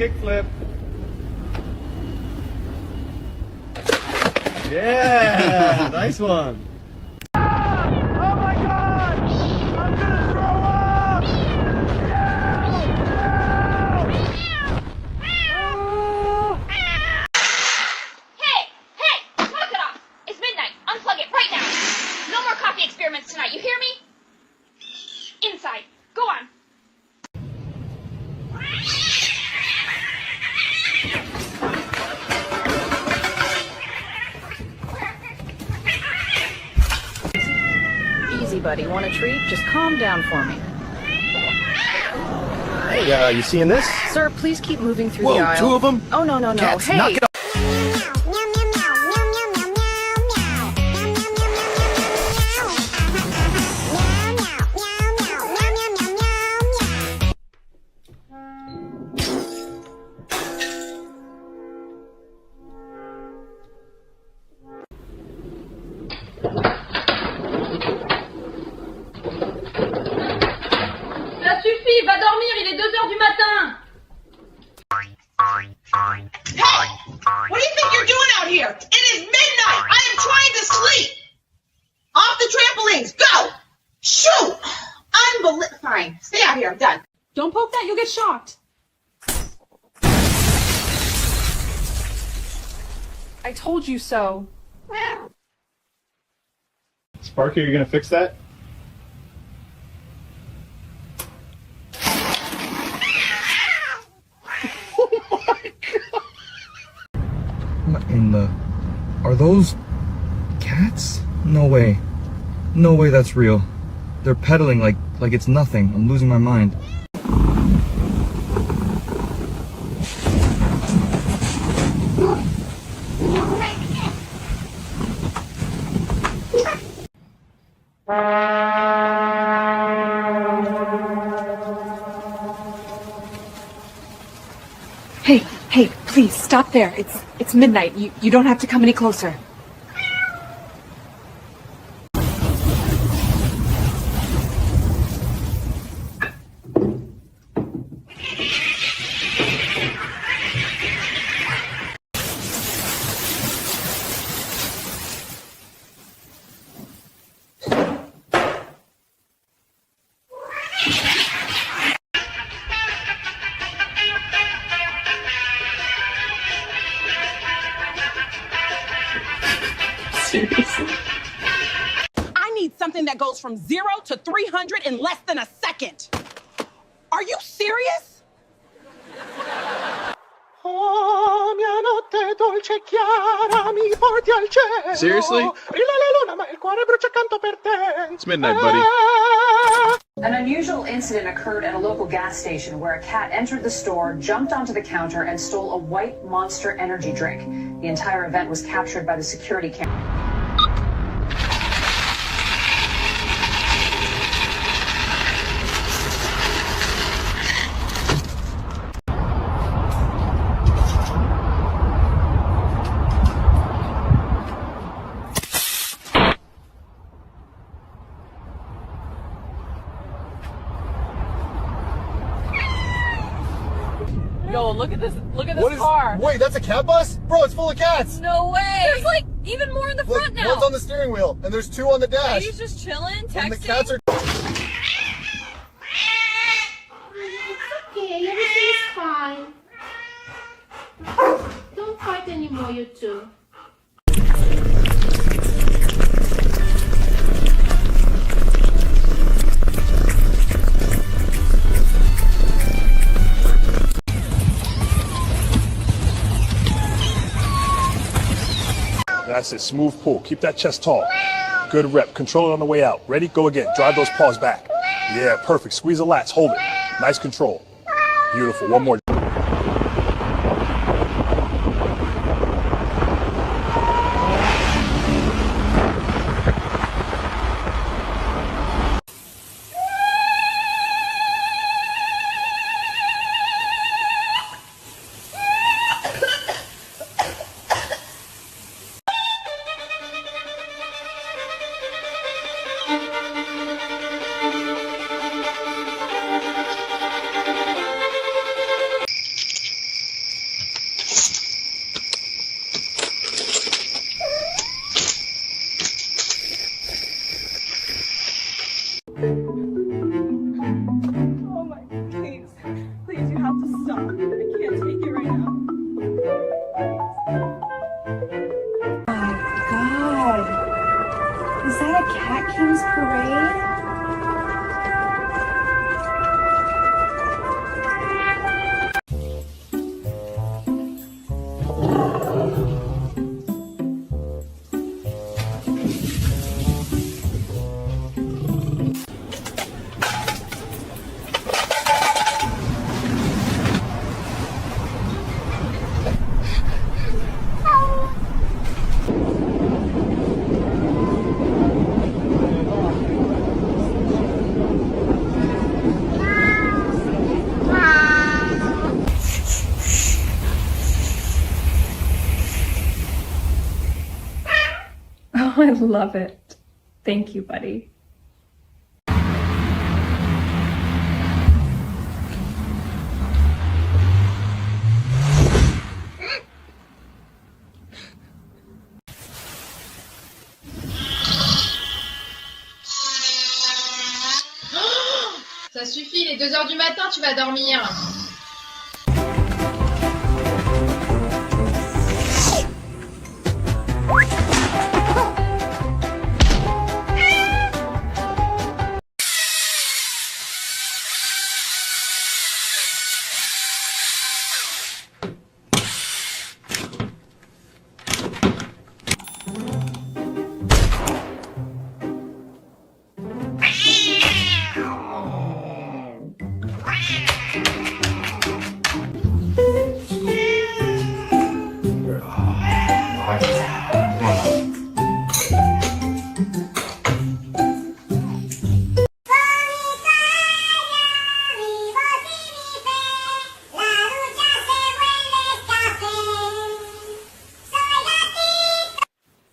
kickflip. Yeah, nice one. Oh my God! I'm gonna throw up! Hey, knock it off! It's midnight. Unplug it right now. No more coffee experiments tonight. You hear me? Inside. Go on. Easy, buddy. Want a treat? Just calm down for me. Hey, you seeing this? Sir, please keep moving through Whoa, the aisle. two of them? Oh, no. Cats, Hey! knock it off. Ça suffit, va dormir, il est 2 heures du matin. Hey! What do you think you're doing out here? It is midnight! I am trying to sleep! Off the trampolines! Go! Shoot! Fine. Stay out here. I'm done. Don't poke that, you'll get shocked. I told you so. Sparky, are you gonna fix that? Oh my God! What in the... Are those... cats? No way. No way that's real. They're pedaling like it's nothing. I'm losing my mind. Hey, please, stop there. It's midnight. You don't have to come any closer. Seriously? I need something that goes from 0 to 300 in less than a second. Are you serious? Seriously? It's midnight, buddy. An unusual incident occurred at a local gas station where a cat entered the store, jumped onto the counter, and stole a white Monster energy drink. The entire event was captured by the security camera. Yo, look at this car. Wait, that's a cat bus? Bro, it's full of cats! No way. There's like even more in the front now. One's on the steering wheel, and there's 2 on the dash. He's just chilling, texting. And the cats are... Okay, everything is fine. Don't fight anymore, you two. That's it. Smooth pull. Keep that chest tall. Good rep. Control it on the way out. Ready? Go again. Drive those paws back. Yeah, perfect. Squeeze the lats. Hold it. Nice control. Beautiful. One more. Is that a Cat King's parade? Oh, I love it. Thank you, buddy. Ça suffit, il est 2 h du matin, tu vas dormir.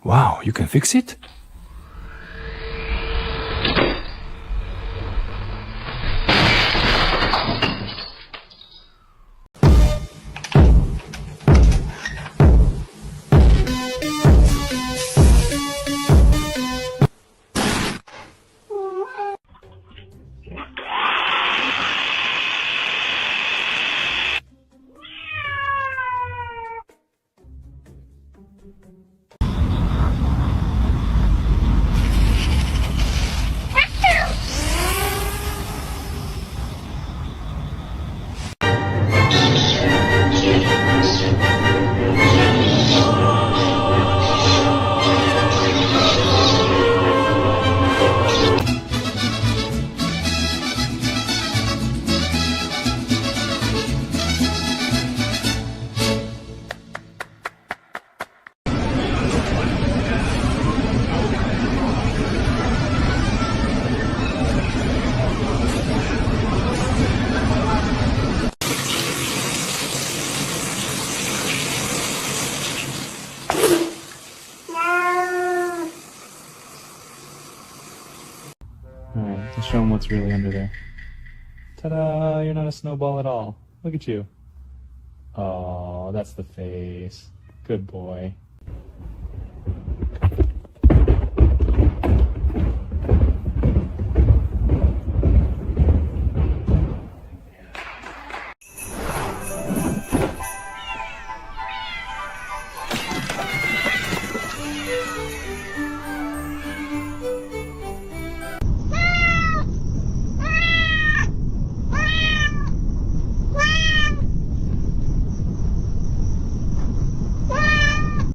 Wow, you can fix it? Alright, let's show them what's really under there. Ta-da! You're not a snowball at all. Look at you. Oh, that's the face. Good boy.